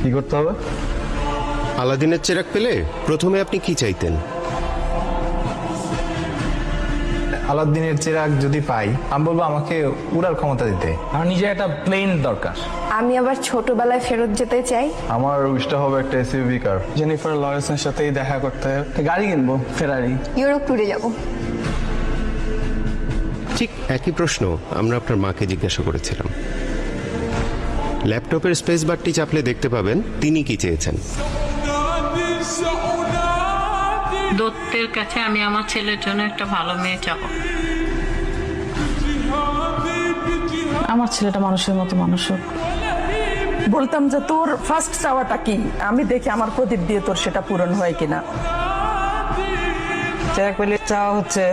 কি করতে হবে? আলাদিনের চেরাগ পেলে প্রথমে আপনি কি চাইতেন? আলাদিনের চেরাগ যদি পাই, আমি বলবো আমাকে উড়ার ক্ষমতা দিতে। আমার নিজে একটা প্লেন দরকার। আমি আবার ছোটবেলায় ফেরত যেতে চাই। আমার উইশটা হবে একটা এসইউভি কার। জেনিফার লরেন্সের সাথেই দেখা করতে গাড়ি কিনবো, ফেরারি। ইউরোপ ট্যুরে যাব। ঠিক একই প্রশ্ন আমরা আপনার মাকে জিজ্ঞাসা করেছিলাম। ল্যাপটপের স্পেস বারটি চাপলে দেখতে পাবেন তিনি কি চেয়েছেন। দত্তের কাছে আমি আমার ছেলের জন্য একটা ভালো মেয়ে চাবো। আমার ছেলেটা মানুষের মতো মানুষ হোক। বলতাম যে তোর ফার্স্ট চাওয়াটা কি, আমি দেখি আমার প্রদীপ দিয়ে তোর সেটা পূরণ হয় কিনা। চেরাগ পেলে চাওয়া হচ্ছে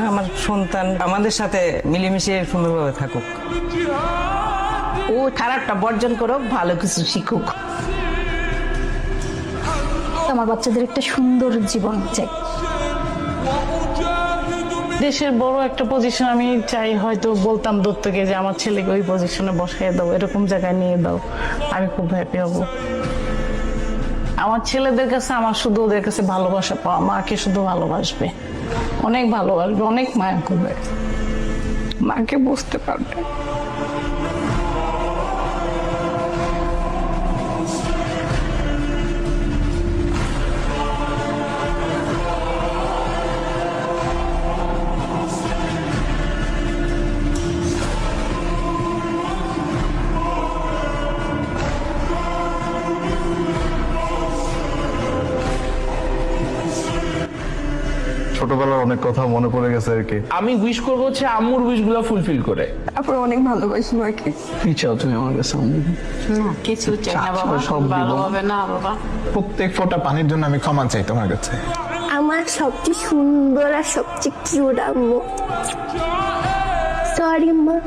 আমার সন্তান আমাদের সাথে মিলেমিশে সুন্দরভাবে থাকুক। ও খারাপটা বর্জন করুক, ভালো কিছু শিখুক। আমার বাচ্চাদের একটা সুন্দর জীবন চাই। দেশের বড় একটা পজিশন আমি চাই, হয়তো বলতাম দত্তকে যে আমার ছেলেকে ওই পজিশনে বসাই দাও, এরকম জায়গায় নিয়ে দাও, আমি খুব হ্যাপি হব। আমার ছেলেদের কাছে আমার শুধু ওদের কাছে ভালোবাসা পাওয়া, মাকে শুধু ভালোবাসবে, অনেক ভালোবাসবে, অনেক মায়া করবে, মাকে বুঝতে পারবে। ছোটবেলার অনেক কথা মনে পড়ে গেছে আর কি। আমি উইশ করবো হচ্ছে আম্মুর উইশ গুলো ফুলফিল করে। তারপর অনেক ভালোবাসি মাকে। কি চাও তুমি আমার কাছে? কিছু চাই না বাবা, সব দিব। ভালো হবে না বাবা। প্রত্যেক ফোঁটা পানির জন্য আমি ক্ষমা চাই তোমার কাছে। আমার সবচেয়ে সুন্দর আর সবচেয়ে কিউট আম্মু। সরি মা।